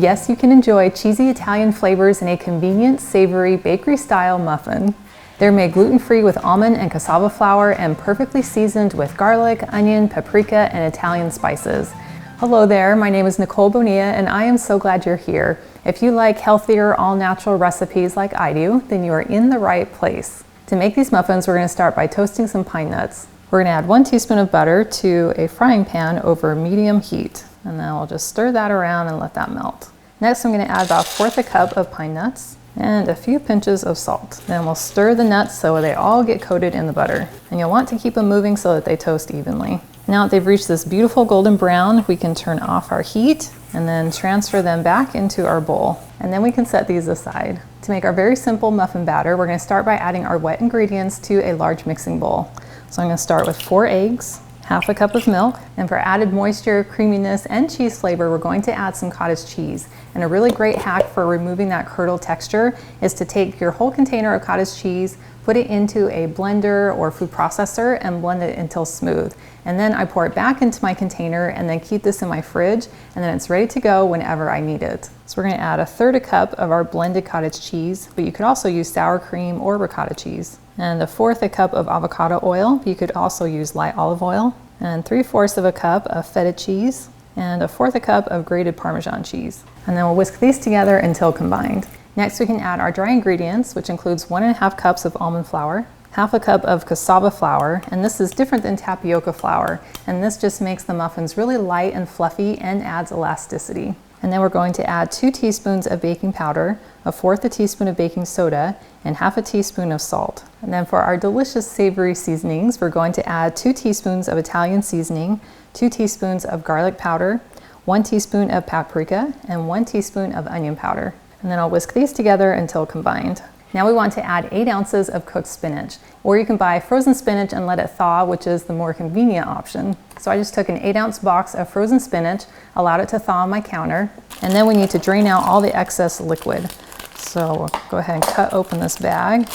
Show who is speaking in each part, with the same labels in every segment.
Speaker 1: Yes, you can enjoy cheesy Italian flavors in a convenient, savory, bakery-style muffin. They're made gluten-free with almond and cassava flour and perfectly seasoned with garlic, onion, paprika, and Italian spices. Hello there, my name is Nicole Bonilla and I am so glad you're here. If you like healthier, all-natural recipes like I do, then you are in the right place. To make these muffins, we're going to start by toasting some pine nuts. We're going to add 1 teaspoon of butter to a frying pan over medium heat. And then we'll just stir that around and let that melt. Next, I'm going to add about 1/4 cup of pine nuts and a few pinches of salt. Then we'll stir the nuts so they all get coated in the butter. And you'll want to keep them moving so that they toast evenly. Now that they've reached this beautiful golden brown, we can turn off our heat and then transfer them back into our bowl. And then we can set these aside. To make our very simple muffin batter, we're going to start by adding our wet ingredients to a large mixing bowl. So I'm going to start with 4 eggs, 1/2 cup of milk, and for added moisture, creaminess, and cheese flavor, we're going to add some cottage cheese. And a really great hack for removing that curdle texture is to take your whole container of cottage cheese, put it into a blender or food processor, and blend it until smooth. And then I pour it back into my container and then keep this in my fridge, and then it's ready to go whenever I need it. So we're going to add 1/3 cup of our blended cottage cheese, but you could also use sour cream or ricotta cheese. And 1/4 cup of avocado oil, but you could also use light olive oil. And 3/4 cup of feta cheese, and 1/4 cup of grated parmesan cheese. And then we'll whisk these together until combined. Next, we can add our dry ingredients, which includes 1½ cups of almond flour, 1/2 cup of cassava flour, and this is different than tapioca flour, and this just makes the muffins really light and fluffy and adds elasticity. And then we're going to add 2 teaspoons of baking powder, 1/4 teaspoon of baking soda, and 1/2 teaspoon of salt. And then for our delicious savory seasonings, we're going to add 2 teaspoons of Italian seasoning, 2 teaspoons of garlic powder, 1 teaspoon of paprika, and 1 teaspoon of onion powder. And then I'll whisk these together until combined. Now we want to add 8 ounces of cooked spinach, or you can buy frozen spinach and let it thaw, which is the more convenient option. So I just took an 8-ounce box of frozen spinach, allowed it to thaw on my counter, and then we need to drain out all the excess liquid. So we'll go ahead and cut open this bag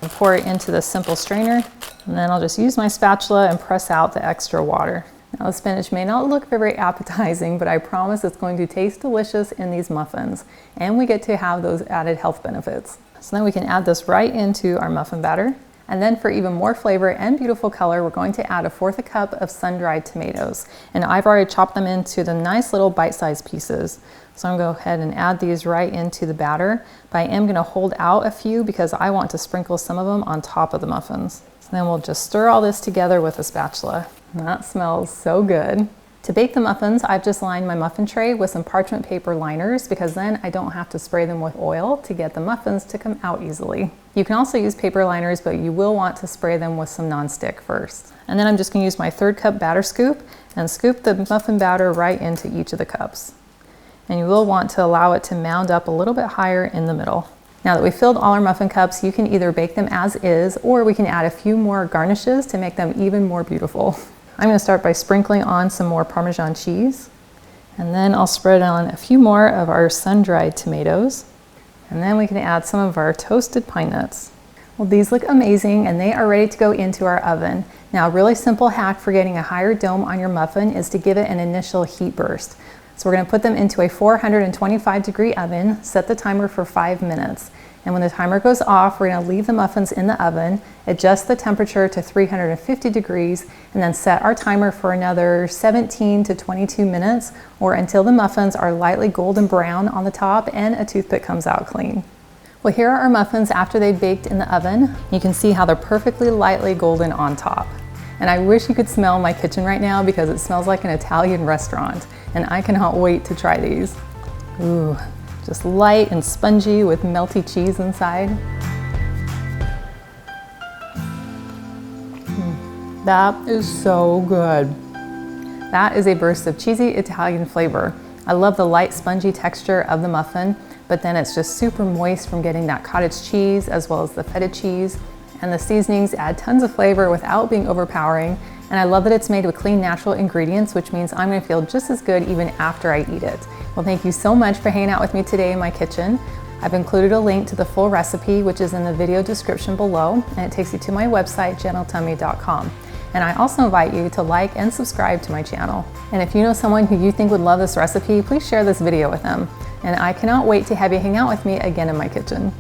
Speaker 1: and pour it into the simple strainer, and then I'll just use my spatula and press out the extra water. Now the spinach may not look very appetizing, but I promise it's going to taste delicious in these muffins, and we get to have those added health benefits. So then we can add this right into our muffin batter. And then for even more flavor and beautiful color, we're going to add 1/4 cup of sun-dried tomatoes. And I've already chopped them into the nice little bite-sized pieces. So I'm going to go ahead and add these right into the batter, but I am going to hold out a few because I want to sprinkle some of them on top of the muffins. So then we'll just stir all this together with a spatula. And that smells so good. To bake the muffins, I've just lined my muffin tray with some parchment paper liners because then I don't have to spray them with oil to get the muffins to come out easily. You can also use paper liners, but you will want to spray them with some nonstick first. And then I'm just going to use my 1/3 cup batter scoop and scoop the muffin batter right into each of the cups. And you will want to allow it to mound up a little bit higher in the middle. Now that we've filled all our muffin cups, you can either bake them as is, or we can add a few more garnishes to make them even more beautiful. I'm going to start by sprinkling on some more Parmesan cheese, and then I'll spread on a few more of our sun-dried tomatoes, and then we can add some of our toasted pine nuts. Well, these look amazing and they are ready to go into our oven. Now, a really simple hack for getting a higher dome on your muffin is to give it an initial heat burst. So we're going to put them into a 425-degree oven, set the timer for 5 minutes. And when the timer goes off, we're going to leave the muffins in the oven, adjust the temperature to 350 degrees, and then set our timer for another 17 to 22 minutes, or until the muffins are lightly golden brown on the top and a toothpick comes out clean. Well, here are our muffins after they've baked in the oven. You can see how they're perfectly lightly golden on top. And I wish you could smell my kitchen right now because it smells like an Italian restaurant, and I cannot wait to try these. Ooh. Just light and spongy with melty cheese inside. That is so good. That is a burst of cheesy Italian flavor. I love the light spongy texture of the muffin, but then it's just super moist from getting that cottage cheese as well as the feta cheese. And the seasonings add tons of flavor without being overpowering. And I love that it's made with clean, natural ingredients, which means I'm going to feel just as good even after I eat it. Well, thank you so much for hanging out with me today in my kitchen. I've included a link to the full recipe, which is in the video description below, and it takes you to my website, gentletummy.com. And I also invite you to like and subscribe to my channel. And if you know someone who you think would love this recipe, please share this video with them. And I cannot wait to have you hang out with me again in my kitchen.